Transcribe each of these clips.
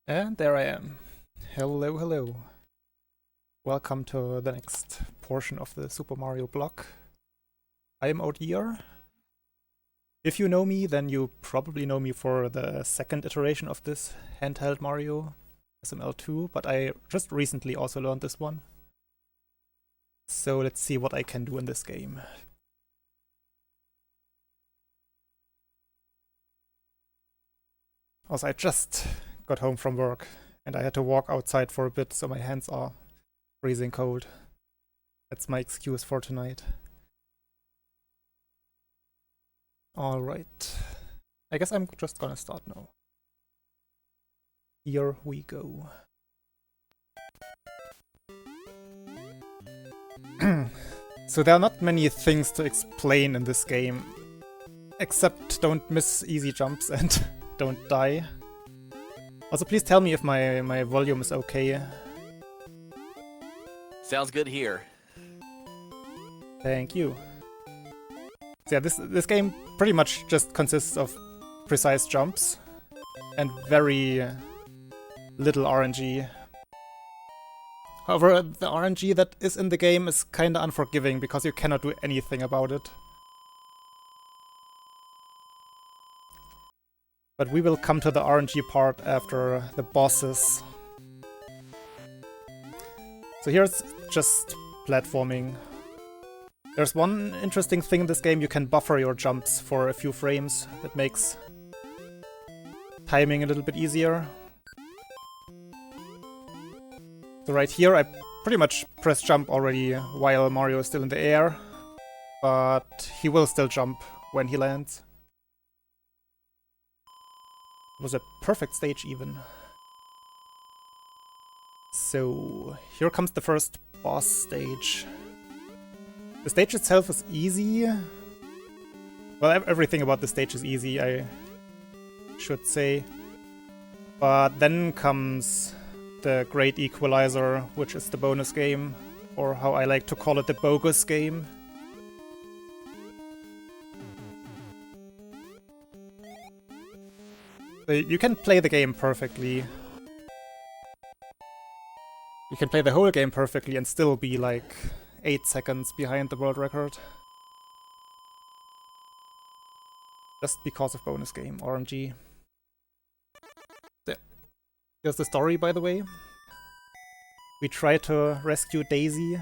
And there I am. Hello, hello. Welcome to the next portion of the Super Mario block. I am Odir. If you know me, then you probably know me for the second iteration of this handheld Mario, SML2, but I just recently also learned this one. So let's see what I can do in this game. Also, I just got home from work and I had to walk outside for a bit, so my hands are freezing cold. That's my excuse for tonight. Alright. I guess I'm just gonna start now. Here we go. So there are not many things to explain in this game, except don't miss easy jumps and don't die. Also, please tell me if my volume is okay. Sounds good here. Thank you. So yeah, this game pretty much just consists of precise jumps and very little RNG. However, the RNG that is in the game is kinda unforgiving because you cannot do anything about it. But we will come to the RNG part after the bosses. So here's just platforming. There's one interesting thing in this game: you can buffer your jumps for a few frames. That makes timing a little bit easier. So right here I pretty much press jump already while Mario is still in the air, but he will still jump when he lands. It was a perfect stage even. So here comes the first boss stage. The stage itself is easy. Well, everything about the stage is easy, I should say. But then comes the Great Equalizer, which is the bonus game, or how I like to call it, the bogus game. So you can play the game perfectly. You can play the whole game perfectly and still be like 8 seconds behind the world record. Just because of bonus game, RNG. Here's the story, by the way. We try to rescue Daisy,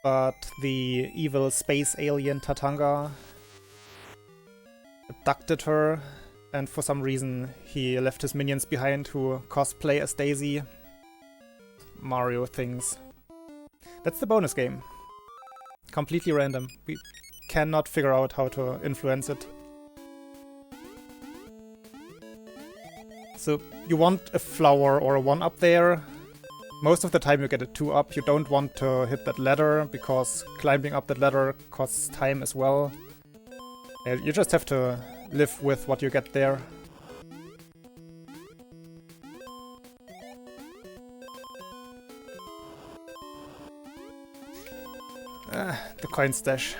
but the evil space alien Tatanga abducted her, and for some reason he left his minions behind who cosplay as Daisy. Mario things. That's the bonus game. Completely random. We cannot figure out how to influence it. So you want a flower or a 1-up there. Most of the time you get a 2-up. You don't want to hit that ladder because climbing up that ladder costs time as well. You just have to live with what you get there. The coin stash.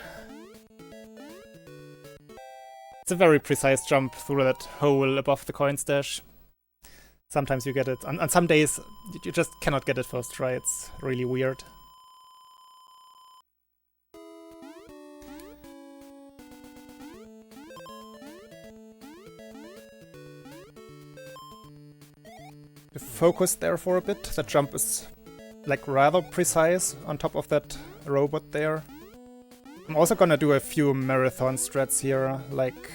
It's a very precise jump through that hole above the coin stash. Sometimes you get it. On some days, you just cannot get it first try. It's really weird. Focus there for a bit. The jump is like rather precise on top of that robot there. I'm also gonna do a few marathon strats here, like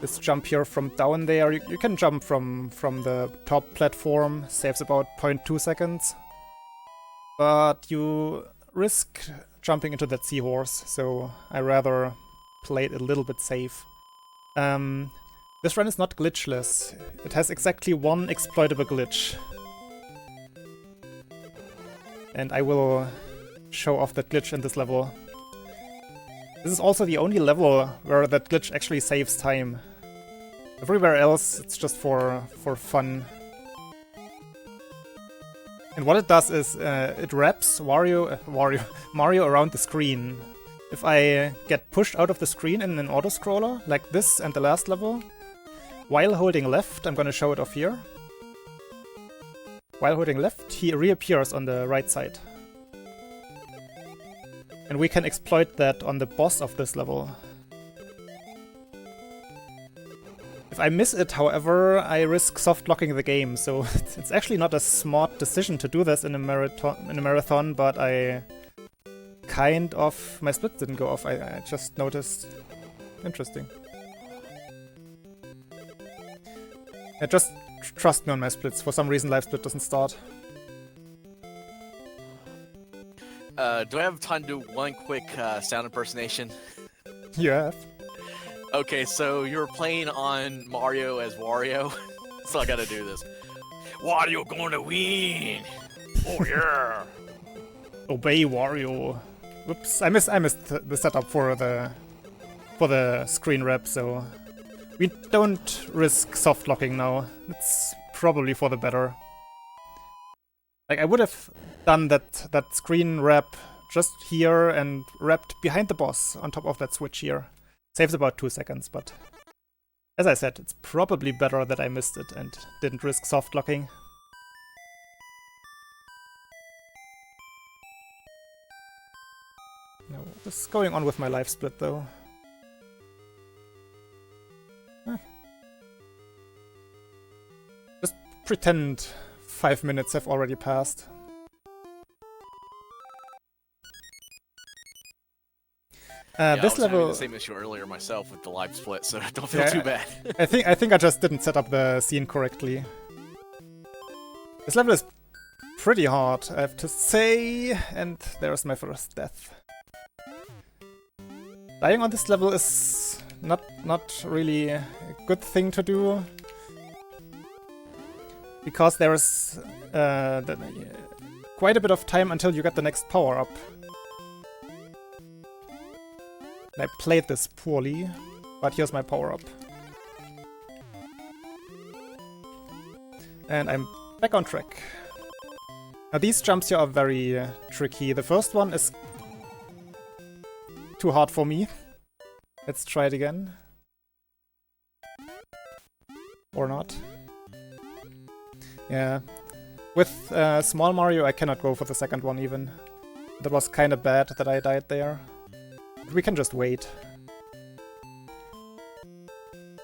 this jump here from down there. You can jump from the top platform, saves about 0.2 seconds. But you risk jumping into that seahorse, so I rather play it a little bit safe. This run is not glitchless. It has exactly one exploitable glitch. And I will show off that glitch in this level. This is also the only level where that glitch actually saves time. Everywhere else, it's just for fun. And what it does is it wraps Mario around the screen. If I get pushed out of the screen in an auto-scroller, like this and the last level, while holding left, I'm gonna show it off here. While holding left, he reappears on the right side. And we can exploit that on the boss of this level. If I miss it, however, I risk soft locking the game, so it's actually not a smart decision to do this in a marathon, but I kind of... my split didn't go off, I just noticed. Interesting. Yeah, just trust me on my splits. For some reason, live split doesn't start. Do I have time to do one quick sound impersonation? You have. Okay, so you're playing on Mario as Wario, so I gotta do this. Wario gonna win! Oh yeah! Obey Wario. Whoops, I missed the setup for the screen wrap, so we don't risk soft locking now. It's probably for the better. Like, I would have done that screen wrap just here and wrapped behind the boss on top of that switch here. Saves about 2 seconds, but as I said, it's probably better that I missed it and didn't risk soft locking. No, what's going on with my live split though? Just pretend 5 minutes have already passed. Yeah, this I was having level, the same issue earlier myself with the live split, so don't feel too bad. I think I just didn't set up the scene correctly. This level is pretty hard, I have to say, and there's my first death. Dying on this level is not really a good thing to do, because there is quite a bit of time until you get the next power-up. I played this poorly, but here's my power-up. And I'm back on track. Now these jumps here are very tricky. The first one is too hard for me. Let's try it again. Or not. Yeah. With Small Mario I cannot go for the second one even. That was kinda bad that I died there. But we can just wait.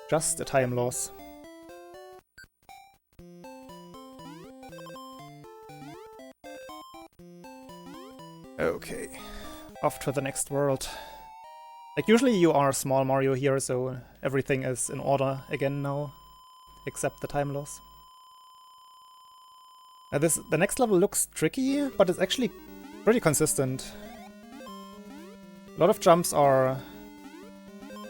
Just a time loss. Okay. Off to the next world. Like, usually you are Small Mario here, so everything is in order again now. Except the time loss. The next level looks tricky, but it's actually pretty consistent. A lot of jumps are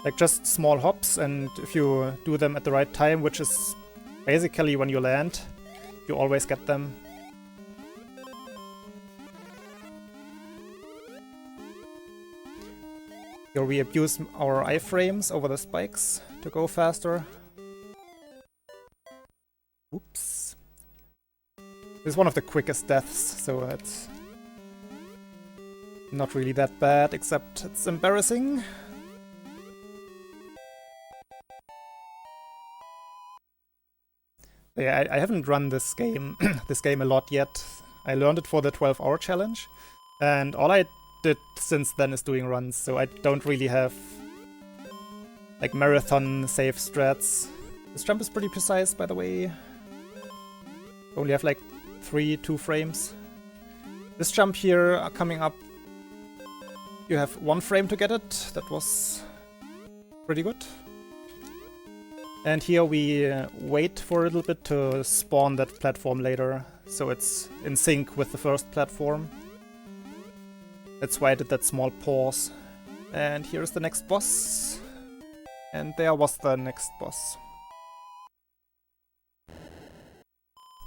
like just small hops, and if you do them at the right time, which is basically when you land, you always get them. Here we abuse our iframes over the spikes to go faster. Oops. This is one of the quickest deaths, so it's not really that bad, except it's embarrassing. Yeah, I haven't run this game a lot yet. I learned it for the 12-hour challenge, and all I did since then is doing runs, so I don't really have like marathon safe strats. This jump is pretty precise, by the way. Only have like 2 frames. This jump here coming up, you have 1 frame to get it. That was pretty good. And here we wait for a little bit to spawn that platform later, so it's in sync with the first platform. That's why I did that small pause. And here's the next boss. And there was the next boss.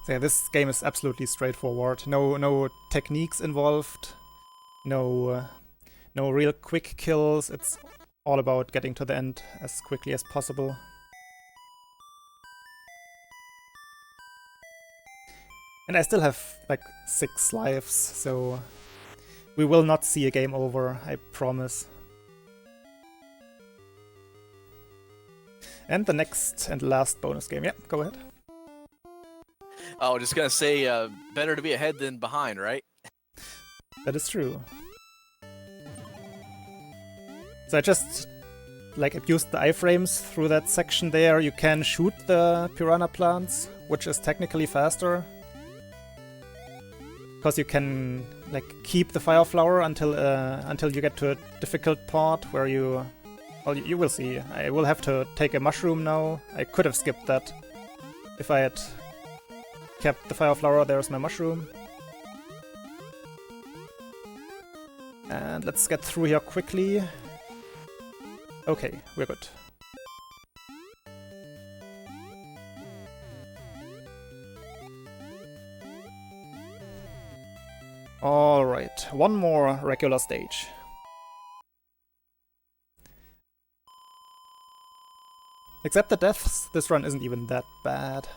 So yeah, this game is absolutely straightforward. No techniques involved. No real quick kills. It's all about getting to the end as quickly as possible. And I still have like 6 lives, so we will not see a game over, I promise. And the next and last bonus game. Yeah, go ahead. Oh, just gonna say, better to be ahead than behind, right? That is true. So I just like abused the iframes through that section there. You can shoot the piranha plants, which is technically faster. Because you can like keep the fire flower until you get to a difficult part where you... Well, you will see. I will have to take a mushroom now. I could have skipped that if I had kept the fire flower. There's my mushroom. And let's get through here quickly. Okay, we're good. Alright, one more regular stage. Except the deaths, this run isn't even that bad.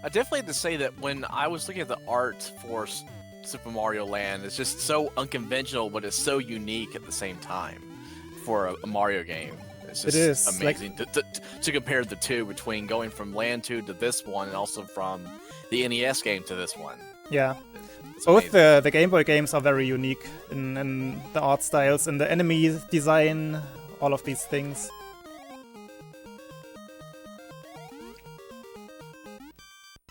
I definitely have to say that when I was looking at the art for Super Mario Land, it's just so unconventional, but it's so unique at the same time for a Mario game. It's just amazing to compare the two, between going from Land 2 to this one, and also from the NES game to this one. Yeah. Both the Game Boy games are very unique in the art styles, in the enemy design, all of these things.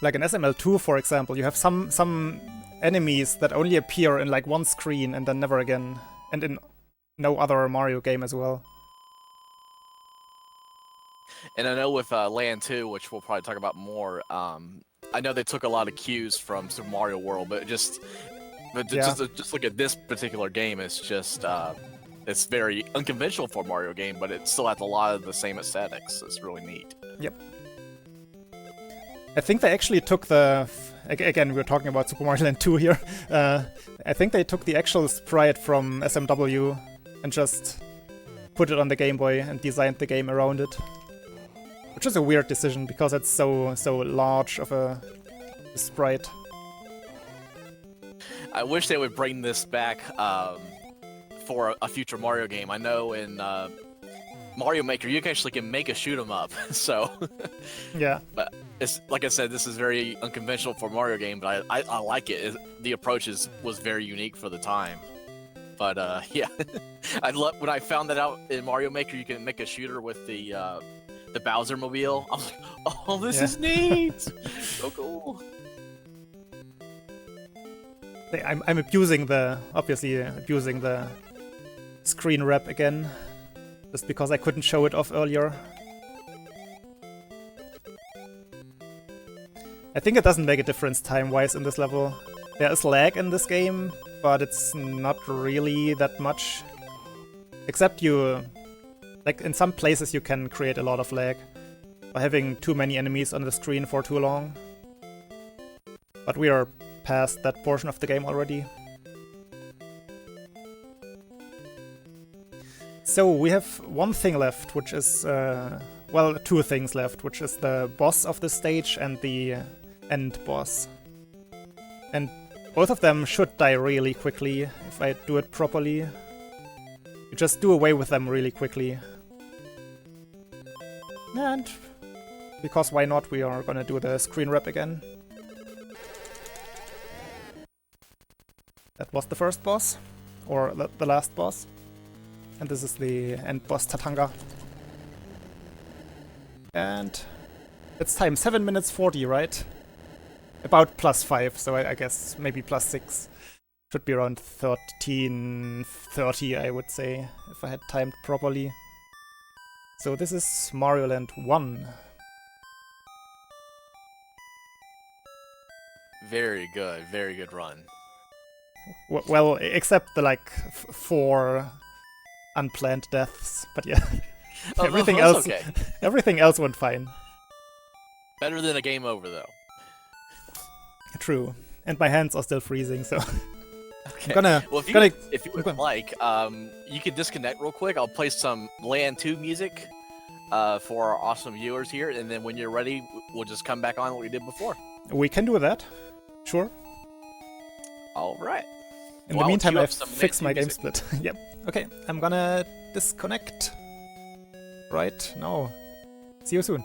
Like in SML2, for example, you have some enemies that only appear in like one screen and then never again, and in no other Mario game as well. And I know with Land 2, which we'll probably talk about more, I know they took a lot of cues from Super Mario World, but just look at this particular game. It's just it's very unconventional for a Mario game, but it still has a lot of the same aesthetics. It's really neat. Yep. I think they actually took the... Again, we're talking about Super Mario Land 2 here. I think they took the actual sprite from SMW and just put it on the Game Boy and designed the game around it. Which is a weird decision, because it's so large of a sprite. I wish they would bring this back for a future Mario game. I know in Mario Maker you actually can make a shoot 'em up, so... Yeah. But it's, like I said, this is very unconventional for a Mario game, but I like it. The approach was very unique for the time. But yeah, I love when I found that out in Mario Maker you can make a shooter with the Bowser Mobile. I was like, oh, this is neat! So cool. I'm obviously abusing the screen wrap again, just because I couldn't show it off earlier. I think it doesn't make a difference time-wise in this level. There is lag in this game, but it's not really that much. Except like, in some places you can create a lot of lag by having too many enemies on the screen for too long. But we are past that portion of the game already. So we have one thing left, which is, well, two things left, which is the boss of the stage and the end boss. And both of them should die really quickly if I do it properly. You just do away with them really quickly. And because why not, we are gonna do the screen wrap again. That was the first boss, or the last boss. And this is the end boss, Tatanga. And it's time, 7 minutes 40, right? About +5, so I guess maybe +6. Should be around 13:30, I would say, if I had timed properly. So this is Mario Land 1. Very good run. Well, except the like 4 unplanned deaths, but yeah. Oh, everything that's else, okay. Everything else went fine. Better than a game over, though. True, and my hands are still freezing, so. Okay. I'm well, if you would like, you can disconnect real quick. I'll play some Land 2 music for our awesome viewers here, and then when you're ready, we'll just come back on what we did before. We can do that. Sure. All right. In the meantime, I've fixed my game split. Yep. Okay, I'm gonna disconnect right now. See you soon.